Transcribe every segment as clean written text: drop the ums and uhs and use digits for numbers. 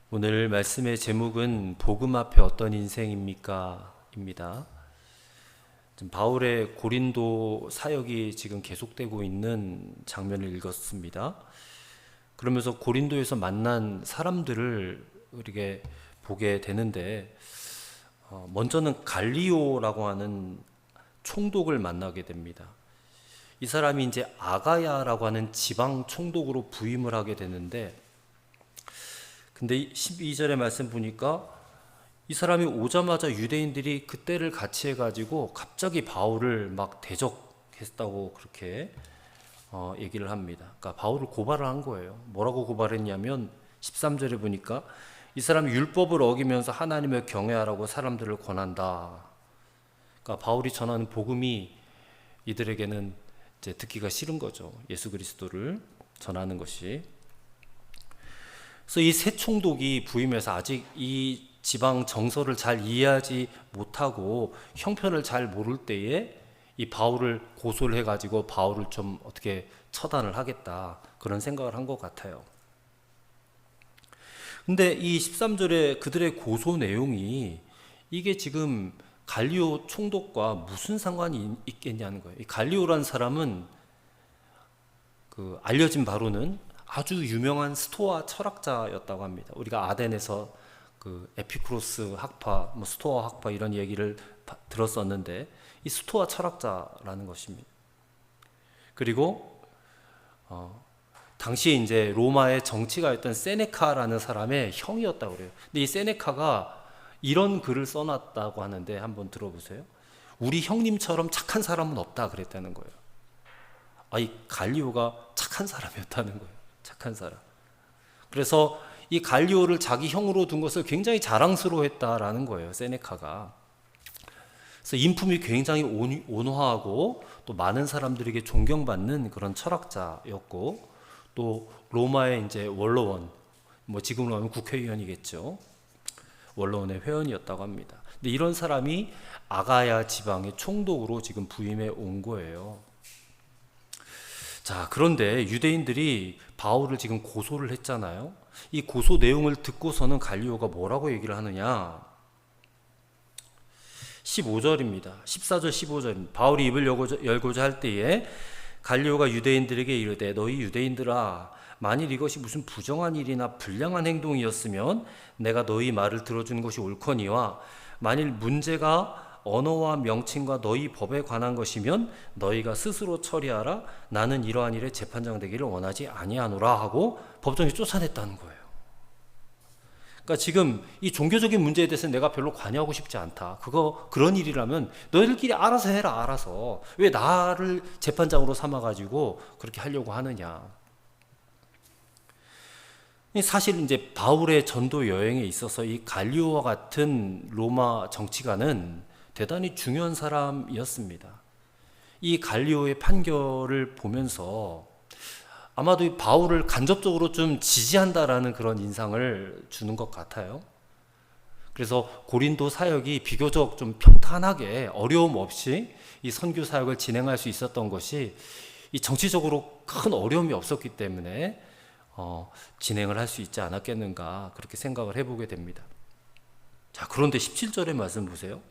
오늘 말씀의 제목은 복음 앞에 어떤 인생입니까? 입니다. 지금 바울의 고린도 사역이 지금 계속되고 있는 장면을 읽었습니다. 그러면서 고린도에서 만난 사람들을 이렇게 보게 되는데 먼저는 갈리오라고 하는 총독을 만나게 됩니다. 이 사람이 이제 아가야라고 하는 지방 총독으로 부임을 하게 되는데, 근데 12절의 말씀 보니까 이 사람이 오자마자 유대인들이 그때를 같이 해가지고 갑자기 바울을 막 대적했다고 그렇게 얘기를 합니다. 그러니까 바울을 고발을 한 거예요. 뭐라고 고발했냐면 13절에 보니까 이 사람이 율법을 어기면서 하나님을 경외하라고 사람들을 권한다. 그러니까 바울이 전하는 복음이 이들에게는 이제 듣기가 싫은 거죠. 예수 그리스도를 전하는 것이. 그래서 이 새 총독이 부임해서 아직 이 지방 정서를 잘 이해하지 못하고 형편을 잘 모를 때에 이 바울을 고소를 해가지고 바울을 좀 어떻게 처단을 하겠다, 그런 생각을 한 것 같아요. 근데 이 13절에 그들의 고소 내용이 이게 지금 갈리오 총독과 무슨 상관이 있겠냐는 거예요. 이 갈리오라는 사람은 그 알려진 바로는 아주 유명한 스토아 철학자였다고 합니다. 우리가 아덴에서 그 에피쿠로스 학파, 스토아 학파 이런 얘기를 들었었는데, 이 스토아 철학자라는 것입니다. 그리고 당시에 이제 로마의 정치가였던 세네카라는 사람의 형이었다고 그래요. 근데 이 세네카가 이런 글을 써놨다고 하는데 한번 들어보세요. 우리 형님처럼 착한 사람은 없다 그랬다는 거예요. 이 갈리오가 착한 사람이었다는 거예요. 착한 사람. 그래서 이 갈리오를 자기 형으로 둔 것을 굉장히 자랑스러워했다라는 거예요, 세네카가. 그래서 인품이 굉장히 온화하고 또 많은 사람들에게 존경받는 그런 철학자였고, 또 로마의 이제 원로원, 지금으로 하면 국회의원이겠죠. 원로원의 회원이었다고 합니다. 근데 이런 사람이 아가야 지방의 총독으로 지금 부임해 온 거예요. 자, 그런데 유대인들이 바울을 지금 고소를 했잖아요. 이 고소 내용을 듣고서는 갈리오가 뭐라고 얘기를 하느냐? 15절입니다. 14절 15절입니다. 바울이 입을 열고자 할 때에 갈리오가 유대인들에게 이르되 너희 유대인들아, 만일 이것이 무슨 부정한 일이나 불량한 행동이었으면 내가 너희 말을 들어주는 것이 옳거니와, 만일 문제가 언어와 명칭과 너희 법에 관한 것이면 너희가 스스로 처리하라. 나는 이러한 일에 재판장 되기를 원하지 아니하노라 하고 법정에 쫓아냈다는 거예요. 그러니까 지금 이 종교적인 문제에 대해서 내가 별로 관여하고 싶지 않다. 그런 일이라면 너희들끼리 알아서 해라. 알아서. 왜 나를 재판장으로 삼아가지고 그렇게 하려고 하느냐. 사실 이제 바울의 전도 여행에 있어서 이 갈리오와 같은 로마 정치가는 대단히 중요한 사람이었습니다. 이 갈리오의 판결을 보면서 아마도 이 바울을 간접적으로 좀 지지한다라는 그런 인상을 주는 것 같아요. 그래서 고린도 사역이 비교적 좀 평탄하게 어려움 없이 이 선교 사역을 진행할 수 있었던 것이 이 정치적으로 큰 어려움이 없었기 때문에 진행을 할 수 있지 않았겠는가, 그렇게 생각을 해보게 됩니다. 자, 그런데 17절의 말씀 보세요.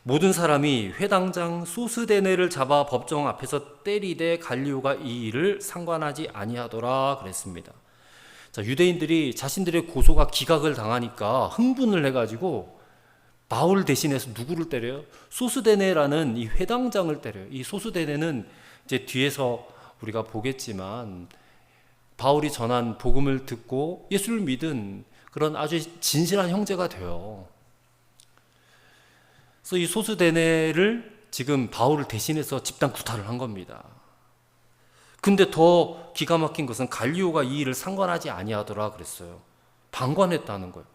모든 사람이 회당장 소스데네를 잡아 법정 앞에서 때리되 갈리오가 이 일을 상관하지 아니하더라 그랬습니다. 자, 유대인들이 자신들의 고소가 기각을 당하니까 흥분을 해가지고 바울 대신해서 누구를 때려요? 소스데네라는 이 회당장을 때려요. 이 소스데네는 이제 뒤에서 우리가 보겠지만 바울이 전한 복음을 듣고 예수를 믿은 그런 아주 진실한 형제가 돼요. 그래서 이 소스데네를 지금 바울을 대신해서 집단 구타를 한 겁니다. 근데 더 기가 막힌 것은 갈리오가 이 일을 상관하지 아니하더라 그랬어요. 방관했다는 거예요.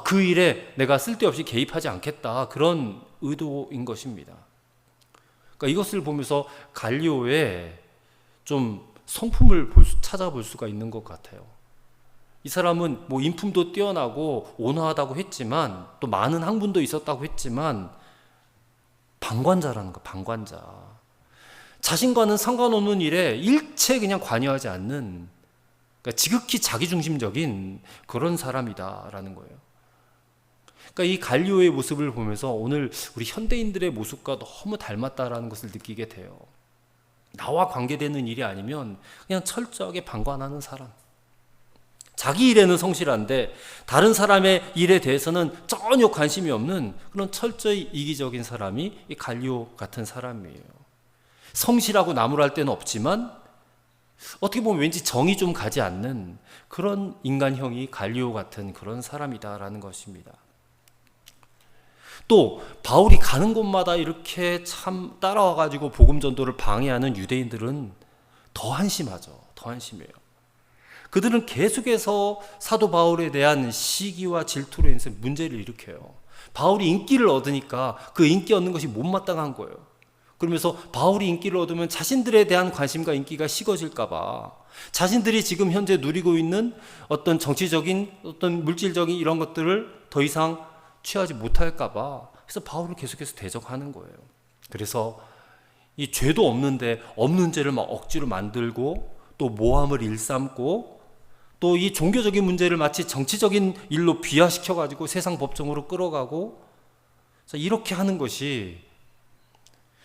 그 일에 내가 쓸데없이 개입하지 않겠다, 그런 의도인 것입니다. 그러니까 이것을 보면서 갈리오의 좀 성품을 찾아볼 수가 있는 것 같아요. 이 사람은 인품도 뛰어나고 온화하다고 했지만, 또 많은 학문도 있었다고 했지만 방관자라는 거, 방관자. 자신과는 상관없는 일에 일체 그냥 관여하지 않는, 그러니까 지극히 자기중심적인 그런 사람이다라는 거예요. 그러니까 이 갈리오의 모습을 보면서 오늘 우리 현대인들의 모습과 너무 닮았다라는 것을 느끼게 돼요. 나와 관계되는 일이 아니면 그냥 철저하게 방관하는 사람. 자기 일에는 성실한데 다른 사람의 일에 대해서는 전혀 관심이 없는 그런 철저히 이기적인 사람이 이 갈리오 같은 사람이에요. 성실하고 나무랄 데는 없지만 어떻게 보면 왠지 정이 좀 가지 않는 그런 인간형이 갈리오 같은 그런 사람이다라는 것입니다. 또 바울이 가는 곳마다 이렇게 참 따라와가지고 복음 전도를 방해하는 유대인들은 더 한심하죠. 더 한심해요. 그들은 계속해서 사도 바울에 대한 시기와 질투로 인해서 문제를 일으켜요. 바울이 인기를 얻으니까 그 인기 얻는 것이 못마땅한 거예요. 그러면서 바울이 인기를 얻으면 자신들에 대한 관심과 인기가 식어질까 봐, 자신들이 지금 현재 누리고 있는 어떤 정치적인 어떤 물질적인 이런 것들을 더 이상 취하지 못할까 봐, 그래서 바울을 계속해서 대적하는 거예요. 그래서 이 죄도 없는데 없는 죄를 막 억지로 만들고 또 모함을 일삼고 또 이 종교적인 문제를 마치 정치적인 일로 비화시켜 가지고 세상 법정으로 끌어가고, 이렇게 하는 것이,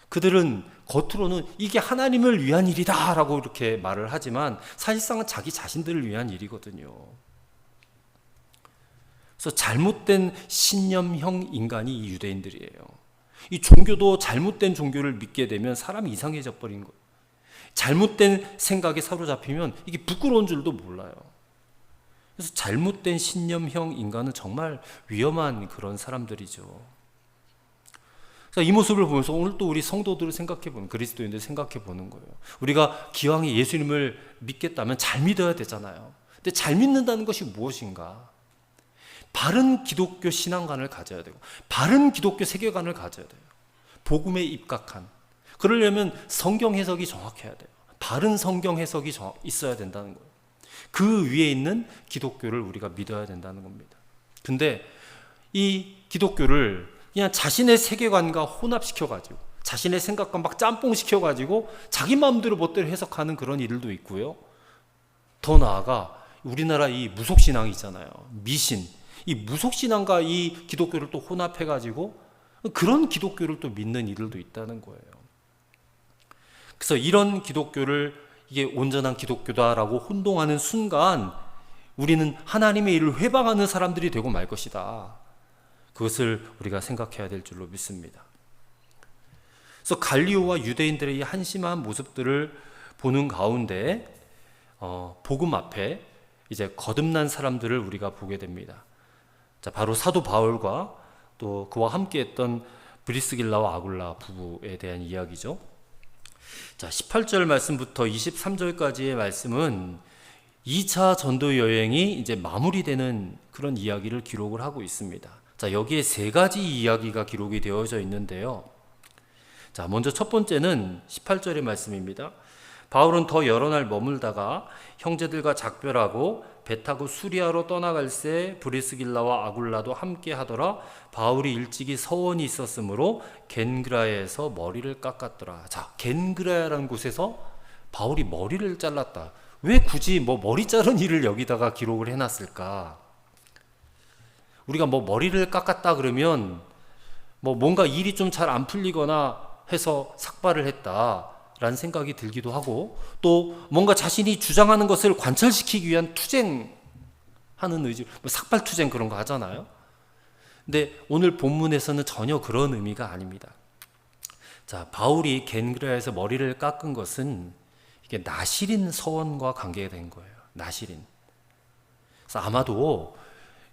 그들은 겉으로는 이게 하나님을 위한 일이다 라고 이렇게 말을 하지만 사실상은 자기 자신들을 위한 일이거든요. 그래서 잘못된 신념형 인간이 이 유대인들이에요. 이 종교도 잘못된 종교를 믿게 되면 사람이 이상해져 버린 거예요. 잘못된 생각에 사로잡히면 이게 부끄러운 줄도 몰라요. 그래서 잘못된 신념형 인간은 정말 위험한 그런 사람들이죠. 이 모습을 보면서 오늘 또 우리 성도들을 생각해 보는, 그리스도인들 생각해 보는 거예요. 우리가 기왕에 예수님을 믿겠다면 잘 믿어야 되잖아요. 근데 잘 믿는다는 것이 무엇인가? 바른 기독교 신앙관을 가져야 되고 바른 기독교 세계관을 가져야 돼요. 복음에 입각한. 그러려면 성경 해석이 정확해야 돼요. 바른 성경 해석이 있어야 된다는 거예요. 그 위에 있는 기독교를 우리가 믿어야 된다는 겁니다. 근데 이 기독교를 그냥 자신의 세계관과 혼합시켜가지고 자신의 생각과 막 짬뽕시켜가지고 자기 마음대로 멋대로 해석하는 그런 일들도 있고요. 더 나아가 우리나라 이 무속신앙이 있잖아요. 미신. 이 무속신앙과 이 기독교를 또 혼합해가지고 그런 기독교를 또 믿는 이들도 있다는 거예요. 그래서 이런 기독교를 이게 온전한 기독교다라고 혼동하는 순간 우리는 하나님의 일을 회방하는 사람들이 되고 말 것이다. 그것을 우리가 생각해야 될 줄로 믿습니다. 그래서 갈리오와 유대인들의 이 한심한 모습들을 보는 가운데 복음 앞에 이제 거듭난 사람들을 우리가 보게 됩니다. 자, 바로 사도 바울과 또 그와 함께했던 브리스길라와 아굴라 부부에 대한 이야기죠. 자, 18절 말씀부터 23절까지의 말씀은 2차 전도 여행이 이제 마무리되는 그런 이야기를 기록을 하고 있습니다. 자, 여기에 세 가지 이야기가 기록이 되어져 있는데요. 자, 먼저 첫 번째는 18절의 말씀입니다. 바울은 더 여러 날 머물다가 형제들과 작별하고 배 타고 수리아로 떠나갈새 브리스길라와 아굴라도 함께 하더라. 바울이 일찍이 서원이 있었으므로 겐그라에서 머리를 깎았더라. 자, 겐그라라는 곳에서 바울이 머리를 잘랐다. 왜 굳이 머리 자른 일을 여기다가 기록을 해놨을까? 우리가 머리를 깎았다 그러면 뭔가 일이 좀 잘 안 풀리거나 해서 삭발을 했다라는 생각이 들기도 하고, 또 뭔가 자신이 주장하는 것을 관철시키기 위한 투쟁하는 의지, 삭발투쟁 그런 거 하잖아요. 근데 오늘 본문에서는 전혀 그런 의미가 아닙니다. 자, 바울이 겐그라에서 머리를 깎은 것은 이게 나시린 서원과 관계된 거예요. 나시린. 그래서 아마도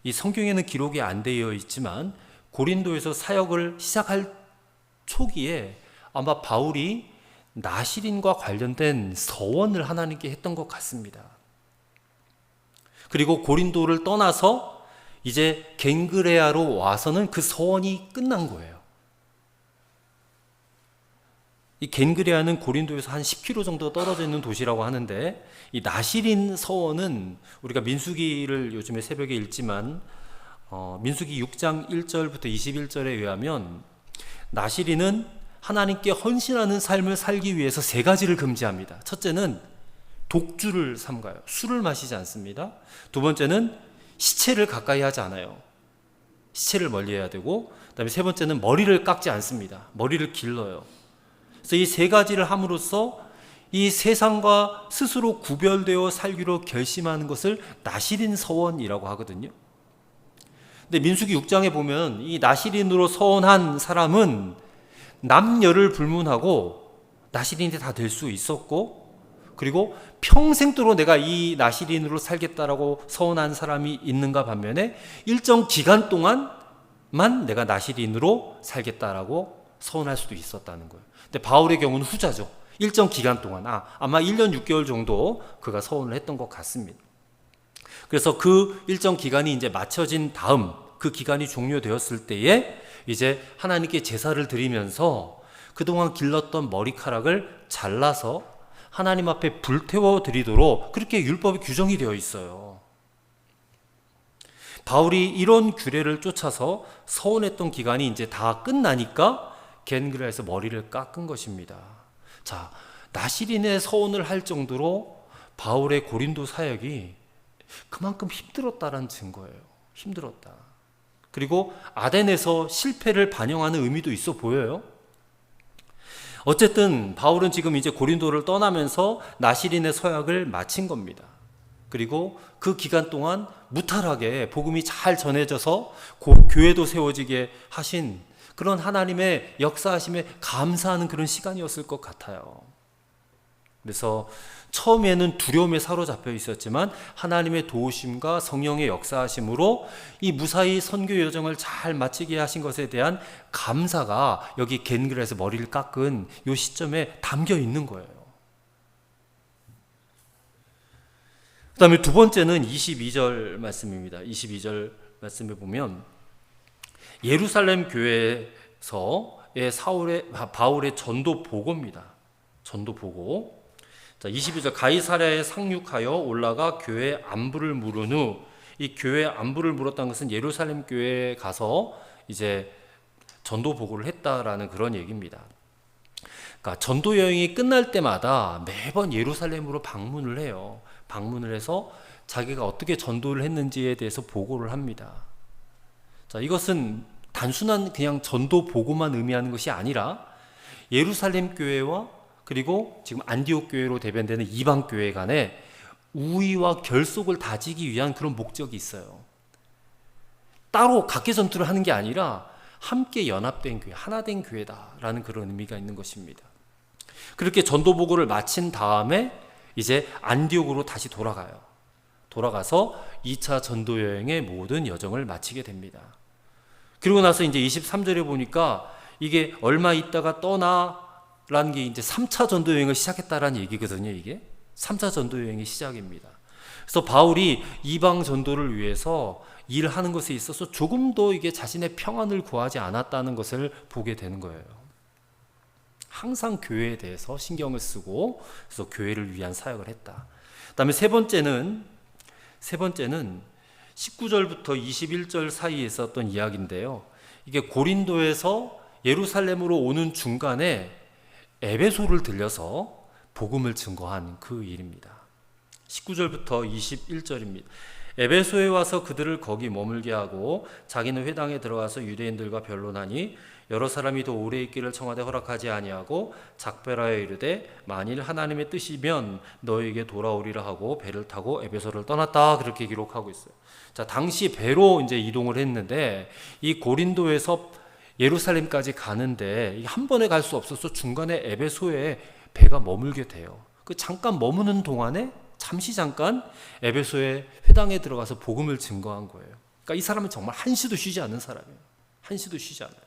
이 성경에는 기록이 안 되어 있지만 고린도에서 사역을 시작할 초기에 아마 바울이 나시린과 관련된 서원을 하나님께 했던 것 같습니다. 그리고 고린도를 떠나서 이제 겐그레아로 와서는 그 서원이 끝난 거예요. 이 겐그레아는 고린도에서 한 10km 정도 떨어져 있는 도시라고 하는데, 이 나시린 서원은 우리가 민수기를 요즘에 새벽에 읽지만 민수기 6장 1절부터 21절에 의하면 나시린은 하나님께 헌신하는 삶을 살기 위해서 세 가지를 금지합니다. 첫째는 독주를 삼가요. 술을 마시지 않습니다. 두 번째는 시체를 가까이 하지 않아요. 시체를 멀리해야 되고, 그다음에 세 번째는 머리를 깎지 않습니다. 머리를 길러요. 그래서 이 세 가지를 함으로써 이 세상과 스스로 구별되어 살기로 결심하는 것을 나시린 서원이라고 하거든요. 근데 민수기 6장에 보면 이 나시린으로 서원한 사람은 남녀를 불문하고 나시린이 다 될 수 있었고, 그리고 평생도록 내가 이 나시린으로 살겠다라고 서원한 사람이 있는가 반면에 일정 기간 동안만 내가 나시린으로 살겠다라고 서원할 수도 있었다는 거예요. 근데 바울의 경우는 후자죠. 일정 기간 동안, 아마 1년 6개월 정도 그가 서원을 했던 것 같습니다. 그래서 그 일정 기간이 이제 맞춰진 다음, 그 기간이 종료되었을 때에 이제 하나님께 제사를 드리면서 그동안 길렀던 머리카락을 잘라서 하나님 앞에 불태워 드리도록 그렇게 율법에 규정이 되어 있어요. 바울이 이런 규례를 쫓아서 서원했던 기간이 이제 다 끝나니까 겐그라에서 머리를 깎은 것입니다. 자, 나시린의 서원을 할 정도로 바울의 고린도 사역이 그만큼 힘들었다라는 증거예요. 힘들었다. 그리고 아덴에서 실패를 반영하는 의미도 있어 보여요. 어쨌든 바울은 지금 이제 고린도를 떠나면서 나시린의 서약을 마친 겁니다. 그리고 그 기간 동안 무탈하게 복음이 잘 전해져서 교회도 세워지게 하신 그런 하나님의 역사하심에 감사하는 그런 시간이었을 것 같아요. 그래서 처음에는 두려움에 사로잡혀 있었지만 하나님의 도우심과 성령의 역사하심으로 이 무사히 선교 여정을 잘 마치게 하신 것에 대한 감사가 여기 겐글에서 머리를 깎은 이 시점에 담겨 있는 거예요. 그 다음에 두 번째는 22절 말씀입니다. 22절 말씀에 보면 예루살렘 교회에서의 바울의 전도 보고입니다. 전도 보고. 자, 22절 가이사랴에 상륙하여 올라가 교회 안부를 물은 후, 이 교회 안부를 물었다는 것은 예루살렘 교회에 가서 이제 전도 보고를 했다라는 그런 얘기입니다. 그러니까 전도 여행이 끝날 때마다 매번 예루살렘으로 방문을 해요. 방문을 해서 자기가 어떻게 전도를 했는지에 대해서 보고를 합니다. 자, 이것은 단순한 그냥 전도 보고만 의미하는 것이 아니라 예루살렘 교회와 그리고 지금 안디옥 교회로 대변되는 이방 교회 간에 우위와 결속을 다지기 위한 그런 목적이 있어요. 따로 각계 전투를 하는 게 아니라 함께 연합된 교회, 하나된 교회다라는 그런 의미가 있는 것입니다. 그렇게 전도 보고를 마친 다음에 이제 안디옥으로 다시 돌아가요. 돌아가서 2차 전도 여행의 모든 여정을 마치게 됩니다. 그리고 나서 이제 23절에 보니까 이게 얼마 있다가 떠나라는 게 이제 3차 전도 여행을 시작했다라는 얘기거든요. 이게 3차 전도 여행의 시작입니다. 그래서 바울이 이방 전도를 위해서 일하는 것에 있어서 조금도 이게 자신의 평안을 구하지 않았다는 것을 보게 되는 거예요. 항상 교회에 대해서 신경을 쓰고 그래서 교회를 위한 사역을 했다. 그다음에 세 번째는 19절부터 21절 사이에 있었던 이야기인데요. 이게 고린도에서 예루살렘으로 오는 중간에 에베소를 들려서 복음을 증거한 그 일입니다. 19절부터 21절입니다. 에베소에 와서 그들을 거기 머물게 하고 자기는 회당에 들어가서 유대인들과 변론하니 여러 사람이 더 오래 있기를 청하되 허락하지 아니하고 작별하여 이르되 만일 하나님의 뜻이면 너에게 돌아오리라 하고 배를 타고 에베소를 떠났다, 그렇게 기록하고 있어요. 자, 당시 배로 이제 이동을 했는데 이 고린도에서 예루살렘까지 가는데 한 번에 갈 수 없어서 중간에 에베소에 배가 머물게 돼요. 그 잠깐 머무는 동안에 잠깐 에베소의 회당에 들어가서 복음을 증거한 거예요. 그러니까 이 사람은 정말 한시도 쉬지 않는 사람이에요. 한시도 쉬지 않아요.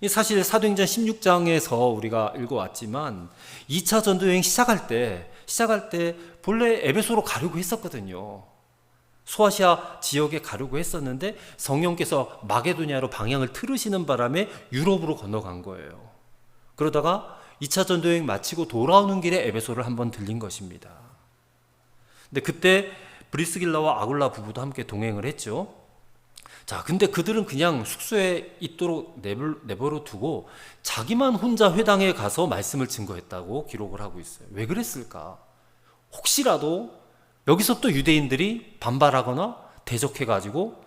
사실 사도행전 16장에서 우리가 읽어왔지만 2차 전도여행 시작할 때 본래 에베소로 가려고 했었거든요. 소아시아 지역에 가려고 했었는데 성령께서 마게도냐로 방향을 틀으시는 바람에 유럽으로 건너간 거예요. 그러다가 2차 전도여행 마치고 돌아오는 길에 에베소를 한번 들린 것입니다. 근데 그때 브리스길라와 아굴라 부부도 함께 동행을 했죠. 자, 근데 그들은 그냥 숙소에 있도록 내버려 두고 자기만 혼자 회당에 가서 말씀을 증거했다고 기록을 하고 있어요. 왜 그랬을까? 혹시라도 여기서 또 유대인들이 반발하거나 대적해가지고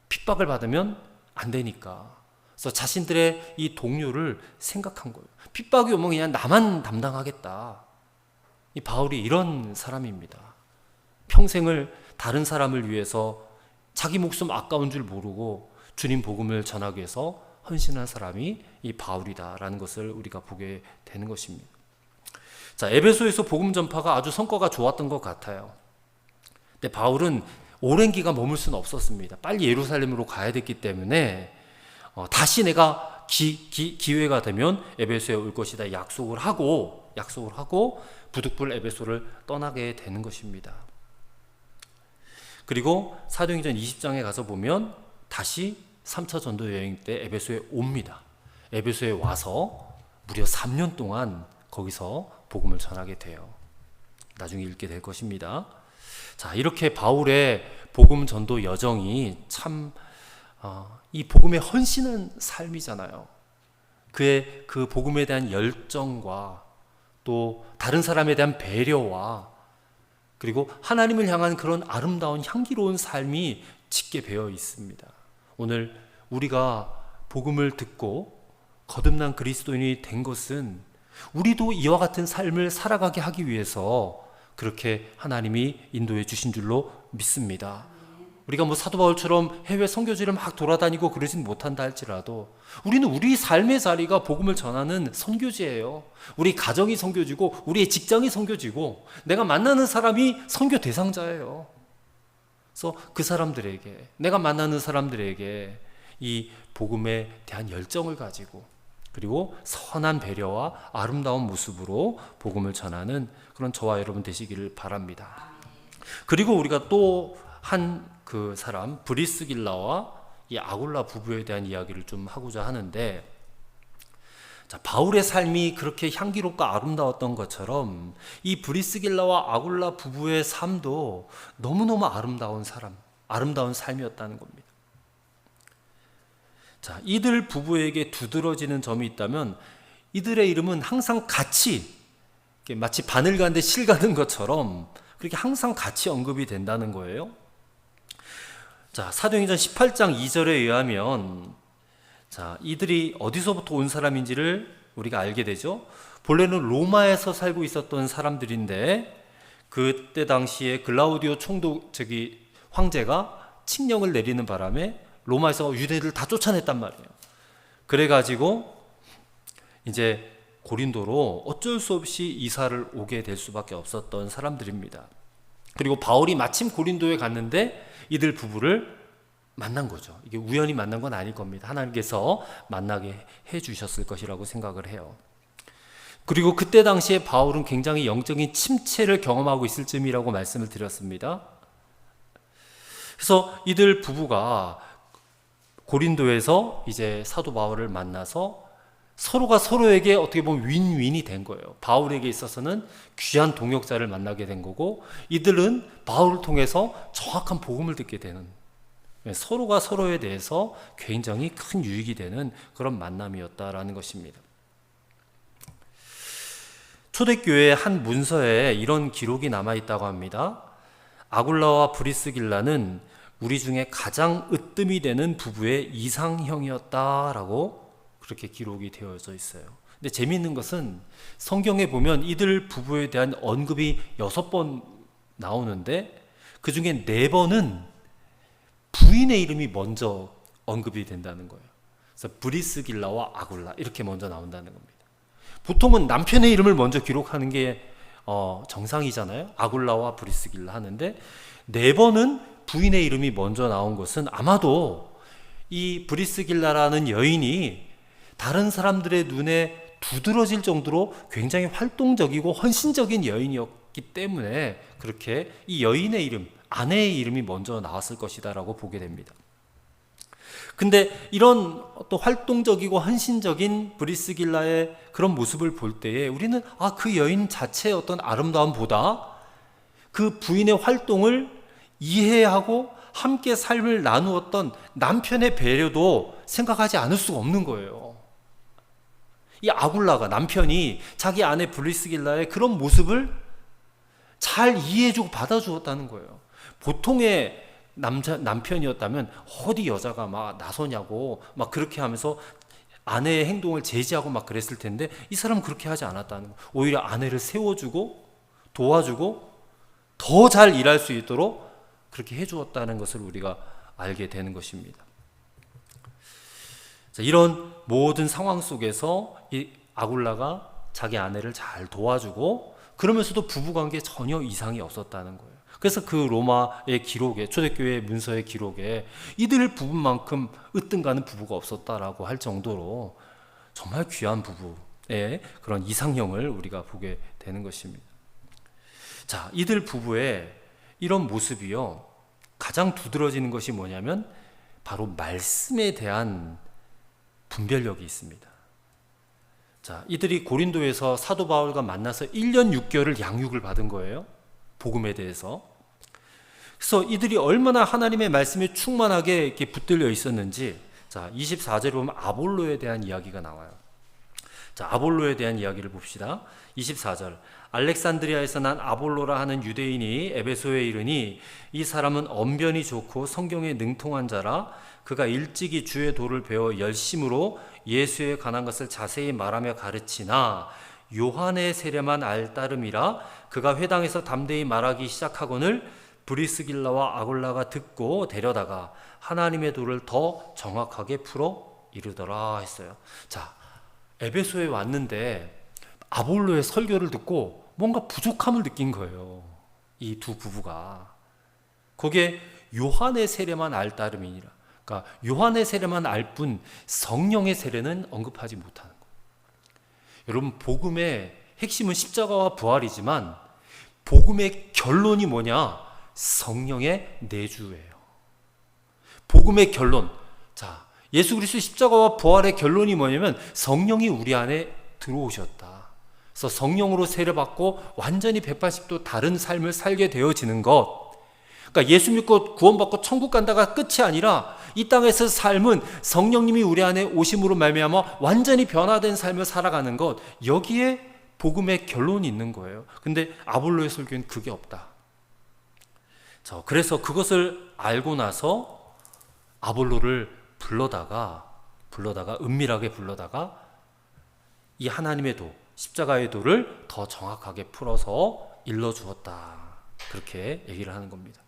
핍박을 받으면 안 되니까. 그래서 자신들의 이 동료를 생각한 거예요. 핍박이 오면 그냥 나만 담당하겠다. 이 바울이 이런 사람입니다. 평생을 다른 사람을 위해서 자기 목숨 아까운 줄 모르고 주님 복음을 전하기 위해서 헌신한 사람이 이 바울이다라는 것을 우리가 보게 되는 것입니다. 자, 에베소에서 복음 전파가 아주 성과가 좋았던 것 같아요. 근데 바울은 오랜 기간 머물 수는 없었습니다. 빨리 예루살렘으로 가야 됐기 때문에 다시 내가 기회가 되면 에베소에 올 것이다 약속을 하고 부득불 에베소를 떠나게 되는 것입니다. 그리고 사도행전 20장에 가서 보면 다시 3차 전도 여행 때 에베소에 옵니다. 에베소에 와서 무려 3년 동안 거기서 복음을 전하게 돼요. 나중에 읽게 될 것입니다. 자, 이렇게 바울의 복음 전도 여정이 참 이 복음에 헌신한 삶이잖아요. 그의 그 복음에 대한 열정과 또 다른 사람에 대한 배려와 그리고 하나님을 향한 그런 아름다운 향기로운 삶이 짙게 배어 있습니다. 오늘 우리가 복음을 듣고 거듭난 그리스도인이 된 것은 우리도 이와 같은 삶을 살아가게 하기 위해서 그렇게 하나님이 인도해 주신 줄로 믿습니다. 우리가 사도 바울처럼 해외 선교지를 막 돌아다니고 그러진 못한다 할지라도 우리는 우리 삶의 자리가 복음을 전하는 선교지예요. 우리 가정이 선교지고 우리의 직장이 선교지고 내가 만나는 사람이 선교 대상자예요. 그래서 그 사람들에게 내가 만나는 사람들에게 이 복음에 대한 열정을 가지고 그리고 선한 배려와 아름다운 모습으로 복음을 전하는 그런 저와 여러분 되시기를 바랍니다. 그리고 우리가 또 한 그 사람 브리스길라와 이 아굴라 부부에 대한 이야기를 좀 하고자 하는데, 자, 바울의 삶이 그렇게 향기롭고 아름다웠던 것처럼 이 브리스길라와 아굴라 부부의 삶도 너무너무 아름다운 삶이었다는 겁니다. 자, 이들 부부에게 두드러지는 점이 있다면 이들의 이름은 항상 같이 마치 바늘 가는데 실 가는 것처럼 그렇게 항상 같이 언급이 된다는 거예요. 자, 사도행전 18장 2절에 의하면 자, 이들이 어디서부터 온 사람인지를 우리가 알게 되죠. 본래는 로마에서 살고 있었던 사람들인데 그때 당시에 글라우디오 황제가 칙령을 내리는 바람에 로마에서 유대인들 다 쫓아냈단 말이에요. 그래가지고 이제 고린도로 어쩔 수 없이 이사를 오게 될 수밖에 없었던 사람들입니다. 그리고 바울이 마침 고린도에 갔는데 이들 부부를 만난 거죠. 이게 우연히 만난 건 아닐 겁니다. 하나님께서 만나게 해주셨을 것이라고 생각을 해요. 그리고 그때 당시에 바울은 굉장히 영적인 침체를 경험하고 있을 쯤이라고 말씀을 드렸습니다. 그래서 이들 부부가 고린도에서 이제 사도 바울을 만나서 서로가 서로에게 어떻게 보면 윈윈이 된 거예요. 바울에게 있어서는 귀한 동역자를 만나게 된 거고 이들은 바울을 통해서 정확한 복음을 듣게 되는, 서로가 서로에 대해서 굉장히 큰 유익이 되는 그런 만남이었다라는 것입니다. 초대교회의 한 문서에 이런 기록이 남아있다고 합니다. 아굴라와 브리스길라는 우리 중에 가장 으뜸이 되는 부부의 이상형이었다라고 그렇게 기록이 되어져 있어요. 근데 재미있는 것은 성경에 보면 이들 부부에 대한 언급이 6번 나오는데 그 중에 4번은 부인의 이름이 먼저 언급이 된다는 거예요. 그래서 브리스길라와 아굴라 이렇게 먼저 나온다는 겁니다. 보통은 남편의 이름을 먼저 기록하는 게 정상이잖아요. 아굴라와 브리스길라 하는데 4번은 부인의 이름이 먼저 나온 것은 아마도 이 브리스길라라는 여인이 다른 사람들의 눈에 두드러질 정도로 굉장히 활동적이고 헌신적인 여인이었기 때문에 그렇게 이 여인의 이름, 아내의 이름이 먼저 나왔을 것이다라고 보게 됩니다. 근데 이런 또 활동적이고 헌신적인 브리스길라의 그런 모습을 볼 때에 우리는 그 여인 자체의 어떤 아름다움보다 그 부인의 활동을 이해하고 함께 삶을 나누었던 남편의 배려도 생각하지 않을 수가 없는 거예요. 이 아굴라가, 남편이 자기 아내 브리스길라의 그런 모습을 잘 이해해주고 받아주었다는 거예요. 보통의 남편이었다면 어디 여자가 막 나서냐고 막 그렇게 하면서 아내의 행동을 제지하고 막 그랬을 텐데, 이 사람은 그렇게 하지 않았다는 거예요. 오히려 아내를 세워주고 도와주고 더 잘 일할 수 있도록 그렇게 해주었다는 것을 우리가 알게 되는 것입니다. 자, 이런 모든 상황 속에서 이 아굴라가 자기 아내를 잘 도와주고, 그러면서도 부부관계에 전혀 이상이 없었다는 거예요. 그래서 그 로마의 기록에, 초대교회 문서의 기록에 이들 부부만큼 으뜸가는 부부가 없었다라고 할 정도로 정말 귀한 부부의 그런 이상형을 우리가 보게 되는 것입니다. 자, 이들 부부의 이런 모습이요, 가장 두드러지는 것이 뭐냐면 바로 말씀에 대한 분별력이 있습니다. 자, 이들이 고린도에서 사도 바울과 만나서 1년 6개월을 양육을 받은 거예요. 복음에 대해서. 그래서 이들이 얼마나 하나님의 말씀에 충만하게 이렇게 붙들려 있었는지, 자, 24절에 보면 아볼로에 대한 이야기가 나와요. 자, 아볼로에 대한 이야기를 봅시다. 24절. 알렉산드리아에서 난 아볼로라 하는 유대인이 에베소에 이르니, 이 사람은 언변이 좋고 성경에 능통한 자라. 그가 일찍이 주의 도를 배워 열심으로 예수에 관한 것을 자세히 말하며 가르치나 요한의 세례만 알 따름이라. 그가 회당에서 담대히 말하기 시작하거늘 브리스길라와 아굴라가 듣고 데려다가 하나님의 도를 더 정확하게 풀어 이르더라 했어요. 자, 에베소에 왔는데 아볼로의 설교를 듣고 뭔가 부족함을 느낀 거예요. 이 두 부부가. 거기에 요한의 세례만 알 따름이니라. 그러니까 요한의 세례만 알 뿐 성령의 세례는 언급하지 못하는 거예요. 여러분, 복음의 핵심은 십자가와 부활이지만 복음의 결론이 뭐냐? 성령의 내주예요. 복음의 결론. 자, 예수 그리스도 십자가와 부활의 결론이 뭐냐면 성령이 우리 안에 들어오셨다. 그래서 성령으로 세례받고 완전히 180도 다른 삶을 살게 되어지는 것. 그러니까 예수 믿고 구원받고 천국 간다가 끝이 아니라 이 땅에서 삶은 성령님이 우리 안에 오심으로 말미암아 완전히 변화된 삶을 살아가는 것. 여기에 복음의 결론이 있는 거예요. 근데 아볼로의 설교는 그게 없다. 그래서 그것을 알고 나서 아볼로를 불러다가 은밀하게 불러다가 이 하나님의 도, 십자가의 도를 더 정확하게 풀어서 일러주었다. 그렇게 얘기를 하는 겁니다.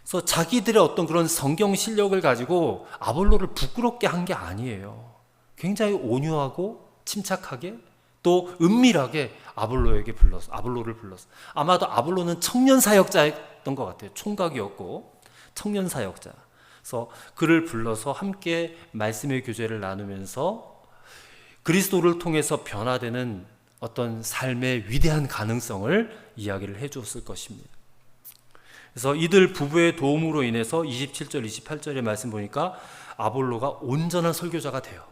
그래서 자기들의 어떤 그런 성경 실력을 가지고 아볼로를 부끄럽게 한 게 아니에요. 굉장히 온유하고 침착하게 또 은밀하게 아볼로를 불렀어. 아마도 아볼로는 청년 사역자였던 것 같아요. 총각이었고 청년 사역자. 그래서 그를 불러서 함께 말씀의 교제를 나누면서 그리스도를 통해서 변화되는 어떤 삶의 위대한 가능성을 이야기를 해주었을 것입니다. 그래서 이들 부부의 도움으로 인해서 27절, 28절의 말씀 보니까 아볼로가 온전한 설교자가 돼요.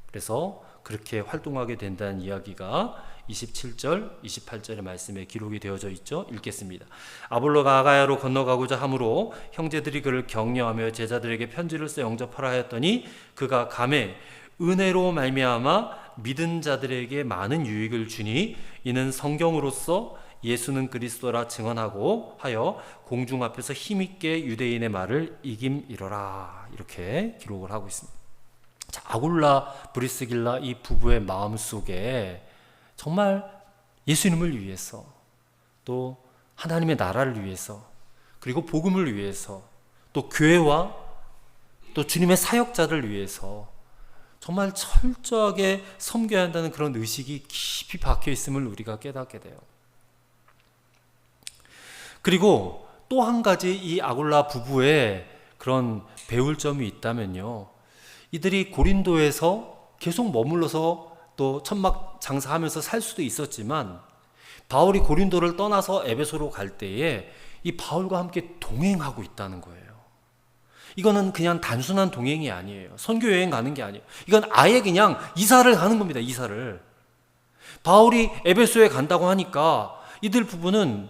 그래서 그렇게 활동하게 된다는 이야기가 27절, 28절의 말씀에 기록이 되어져 있죠. 읽겠습니다. 아볼로가 아가야로 건너가고자 하므로 형제들이 그를 격려하며 제자들에게 편지를 써 영접하라 하였더니 그가 감에 은혜로 말미암아 믿은 자들에게 많은 유익을 주니 이는 성경으로서 예수는 그리스도라 증언하고 하여 공중 앞에서 힘있게 유대인의 말을 이김이러라. 이렇게 기록을 하고 있습니다. 자, 아굴라 브리스길라 이 부부의 마음속에 정말 예수님을 위해서 또 하나님의 나라를 위해서 그리고 복음을 위해서 또 교회와 또 주님의 사역자를 위해서 정말 철저하게 섬겨야 한다는 그런 의식이 깊이 박혀 있음을 우리가 깨닫게 돼요. 그리고 또 한 가지 이 아굴라 부부의 그런 배울 점이 있다면요. 이들이 고린도에서 계속 머물러서 또 천막 장사하면서 살 수도 있었지만 바울이 고린도를 떠나서 에베소로 갈 때에 이 바울과 함께 동행하고 있다는 거예요. 이거는 그냥 단순한 동행이 아니에요. 선교 여행 가는 게 아니에요. 이건 아예 그냥 이사를 가는 겁니다. 이사를. 바울이 에베소에 간다고 하니까 이들 부부는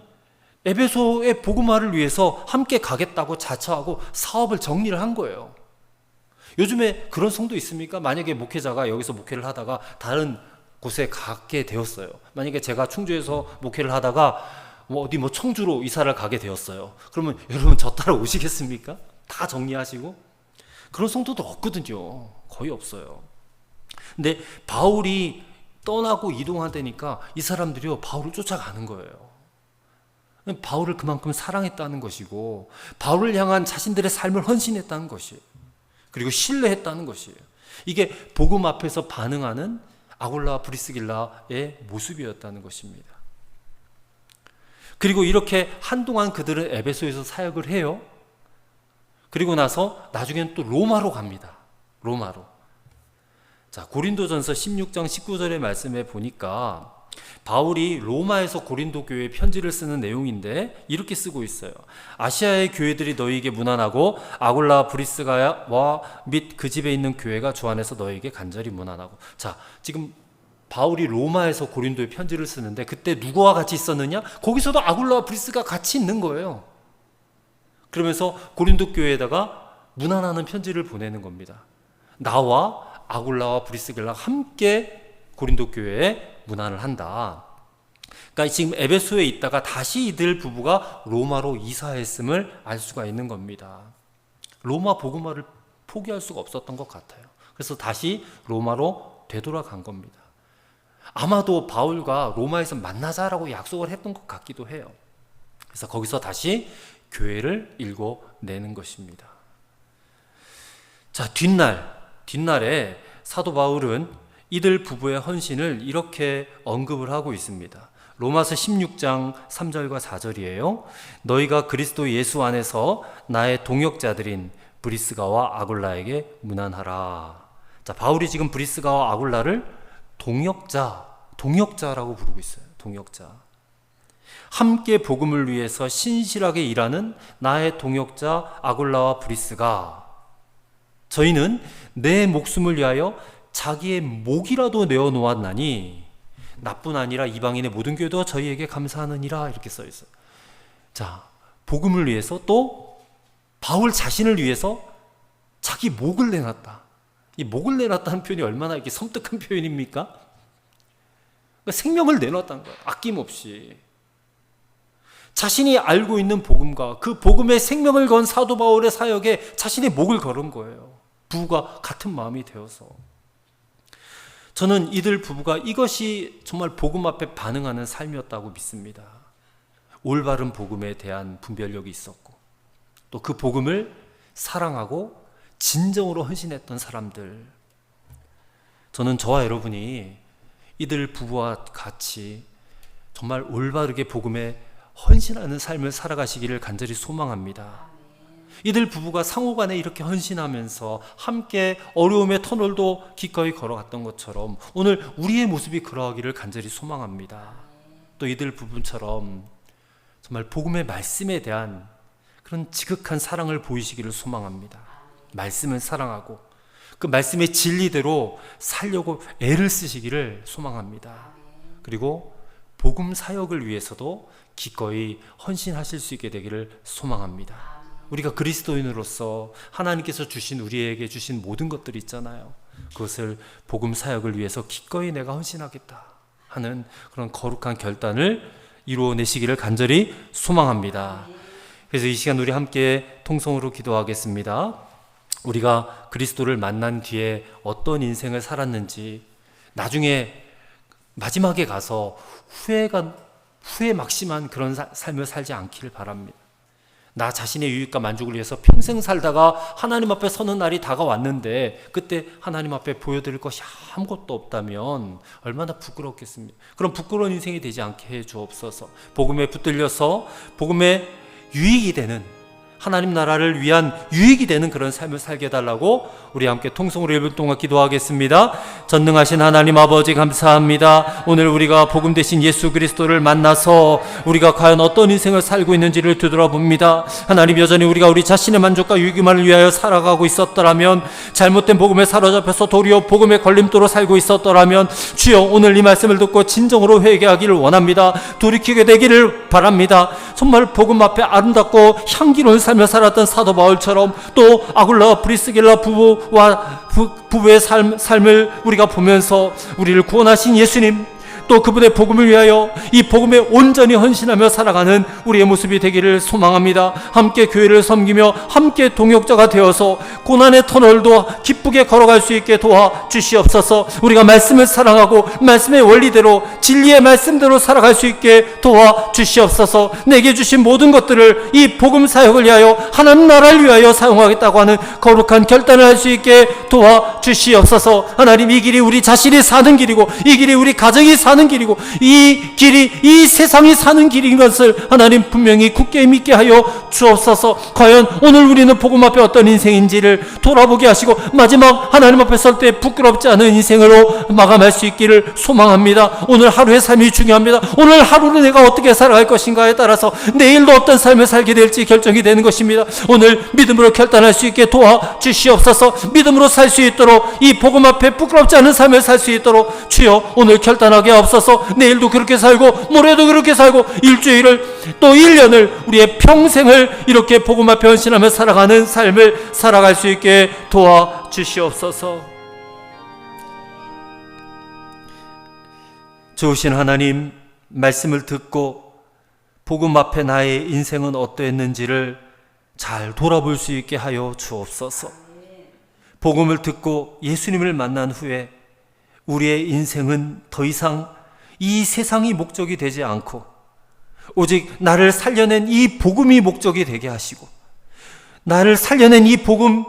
에베소의 복음화를 위해서 함께 가겠다고 자처하고 사업을 정리를 한 거예요. 요즘에 그런 성도 있습니까? 만약에 목회자가 여기서 목회를 하다가 다른 곳에 가게 되었어요. 만약에 제가 충주에서 목회를 하다가 어디 청주로 이사를 가게 되었어요. 그러면 여러분 저 따라 오시겠습니까? 다 정리하시고? 그런 성도도 없거든요. 거의 없어요. 근데 바울이 떠나고 이동하다니까 이 사람들이요 바울을 쫓아가는 거예요. 바울을 그만큼 사랑했다는 것이고 바울을 향한 자신들의 삶을 헌신했다는 것이에요. 그리고 신뢰했다는 것이에요. 이게 복음 앞에서 반응하는 아굴라 브리스길라의 모습이었다는 것입니다. 그리고 이렇게 한동안 그들은 에베소에서 사역을 해요. 그리고 나서 나중에는 또 로마로 갑니다. 로마로. 자, 고린도전서 16장 19절의 말씀에 보니까 바울이 로마에서 고린도 교회에 편지를 쓰는 내용인데 이렇게 쓰고 있어요. 아시아의 교회들이 너희에게 문안하고 아굴라 브리스가와 및 그 집에 있는 교회가 주 안에서 너희에게 간절히 문안하고. 자, 지금 바울이 로마에서 고린도에 편지를 쓰는데 그때 누구와 같이 있었느냐? 거기서도 아굴라와 브리스가 같이 있는 거예요. 그러면서 고린도 교회에다가 문안하는 편지를 보내는 겁니다. 나와 아굴라와 브리스길라 함께 고린도 교회에 문안을 한다. 그러니까 지금 에베소에 있다가 다시 이들 부부가 로마로 이사했음을 알 수가 있는 겁니다. 로마 복음화를 포기할 수가 없었던 것 같아요. 그래서 다시 로마로 되돌아간 겁니다. 아마도 바울과 로마에서 만나자라고 약속을 했던 것 같기도 해요. 그래서 거기서 다시 교회를 일궈내는 것입니다. 자, 뒷날에 사도 바울은 이들 부부의 헌신을 이렇게 언급을 하고 있습니다. 로마서 16장 3절과 4절이에요. 너희가 그리스도 예수 안에서 나의 동역자들인 브리스가와 아굴라에게 문안하라. 자, 바울이 지금 브리스가와 아굴라를 동역자라고 부르고 있어요. 동역자. 함께 복음을 위해서 신실하게 일하는 나의 동역자 아굴라와 브리스가 저희는 내 목숨을 위하여 자기의 목이라도 내어놓았나니 나뿐 아니라 이방인의 모든 교회도 저희에게 감사하느니라 이렇게 써 있어요. 자, 복음을 위해서 또 바울 자신을 위해서 자기 목을 내놨다. 이 목을 내놨다는 표현이 얼마나 이렇게 섬뜩한 표현입니까? 그러니까 생명을 내놨다는 거예요. 아낌없이. 자신이 알고 있는 복음과 그 복음의 생명을 건 사도 바울의 사역에 자신의 목을 걸은 거예요. 부부가 같은 마음이 되어서. 저는 이들 부부가 이것이 정말 복음 앞에 반응하는 삶이었다고 믿습니다. 올바른 복음에 대한 분별력이 있었고 또 그 복음을 사랑하고 진정으로 헌신했던 사람들. 저는 저와 여러분이 이들 부부와 같이 정말 올바르게 복음에 헌신하는 삶을 살아가시기를 간절히 소망합니다. 이들 부부가 상호간에 이렇게 헌신하면서 함께 어려움의 터널도 기꺼이 걸어갔던 것처럼 오늘 우리의 모습이 그러하기를 간절히 소망합니다. 또 이들 부부처럼 정말 복음의 말씀에 대한 그런 지극한 사랑을 보이시기를 소망합니다. 말씀을 사랑하고 그 말씀의 진리대로 살려고 애를 쓰시기를 소망합니다. 그리고 복음 사역을 위해서도 기꺼이 헌신하실 수 있게 되기를 소망합니다. 우리가 그리스도인으로서 하나님께서 주신 우리에게 주신 모든 것들이 있잖아요. 그것을 복음 사역을 위해서 기꺼이 내가 헌신하겠다 하는 그런 거룩한 결단을 이루어내시기를 간절히 소망합니다. 그래서 이 시간 우리 함께 통성으로 기도하겠습니다. 우리가 그리스도를 만난 뒤에 어떤 인생을 살았는지 나중에 마지막에 가서 후회 막심한 그런 삶을 살지 않기를 바랍니다. 나 자신의 유익과 만족을 위해서 평생 살다가 하나님 앞에 서는 날이 다가왔는데 그때 하나님 앞에 보여드릴 것이 아무것도 없다면 얼마나 부끄럽겠습니까? 그런 부끄러운 인생이 되지 않게 해 주옵소서. 복음에 붙들려서 복음에 유익이 되는 하나님 나라를 위한 유익이 되는 그런 삶을 살게 해달라고 우리 함께 통성으로 1분 동안 기도하겠습니다. 전능하신 하나님 아버지 감사합니다. 오늘 우리가 복음 되신 예수 그리스도를 만나서 우리가 과연 어떤 인생을 살고 있는지를 되돌아봅니다. 하나님, 여전히 우리가 우리 자신의 만족과 유익만을 위하여 살아가고 있었더라면, 잘못된 복음에 사로잡혀서 도리어 복음의 걸림돌로 살고 있었더라면, 주여 오늘 이 말씀을 듣고 진정으로 회개하기를 원합니다. 돌이키게 되기를 바랍니다. 정말 복음 앞에 아름답고 향기로운 삶을 살았던 사도 바울처럼, 또 아굴라와 브리스길라 부부의 삶을 우리가 보면서 우리를 구원하신 예수님, 또 그분의 복음을 위하여 이 복음에 온전히 헌신하며 살아가는 우리의 모습이 되기를 소망합니다. 함께 교회를 섬기며 함께 동역자가 되어서 고난의 터널도 기쁘게 걸어갈 수 있게 도와주시옵소서. 우리가 말씀을 사랑하고 말씀의 원리대로, 진리의 말씀대로 살아갈 수 있게 도와주시옵소서. 내게 주신 모든 것들을 이 복음 사역을 위하여, 하나님 나라를 위하여 사용하겠다고 하는 거룩한 결단을 할 수 있게 도와주시옵소서. 하나님, 이 길이 우리 자신이 사는 길이고, 이 길이 우리 가정이 사는 길이고, 이 길이 이 세상이 사는 길인 것을 하나님 분명히 굳게 믿게 하여 주옵소서. 과연 오늘 우리는 복음 앞에 어떤 인생인지를 돌아보게 하시고, 마지막 하나님 앞에 설 때 부끄럽지 않은 인생으로 마감할 수 있기를 소망합니다. 오늘 하루의 삶이 중요합니다. 오늘 하루를 내가 어떻게 살아갈 것인가에 따라서 내일도 어떤 삶을 살게 될지 결정이 되는 것입니다. 오늘 믿음으로 결단할 수 있게 도와주시옵소서. 믿음으로 살 수 있도록, 이 복음 앞에 부끄럽지 않은 삶을 살 수 있도록 주여 오늘 결단하게 없어서 내일도 그렇게 살고 모레도 그렇게 살고 일주일을 또 1년을, 우리의 평생을 이렇게 복음 앞에 헌신하며 살아가는 삶을 살아갈 수 있게 도와주시옵소서. 좋으신 하나님, 말씀을 듣고 복음 앞에 나의 인생은 어떠했는지를 잘 돌아볼 수 있게 하여 주옵소서. 복음을 듣고 예수님을 만난 후에 우리의 인생은 더 이상 이 세상이 목적이 되지 않고 오직 나를 살려낸 이 복음이 목적이 되게 하시고, 나를 살려낸 이 복음,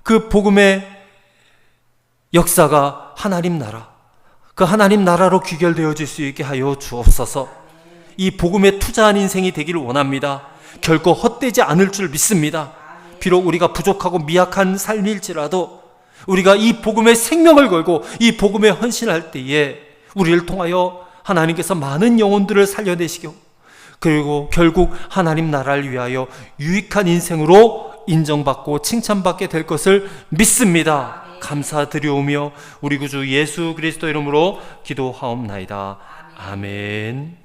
그 복음의 역사가 하나님 나라, 그 하나님 나라로 귀결되어질 수 있게 하여 주옵소서. 이 복음에 투자한 인생이 되기를 원합니다. 결코 헛되지 않을 줄 믿습니다. 비록 우리가 부족하고 미약한 삶일지라도 우리가 이 복음의 생명을 걸고 이 복음에 헌신할 때에 우리를 통하여 하나님께서 많은 영혼들을 살려내시고, 그리고 결국 하나님 나라를 위하여 유익한 인생으로 인정받고 칭찬받게 될 것을 믿습니다. 감사드리오며 우리 구주 예수 그리스도 이름으로 기도하옵나이다. 아멘.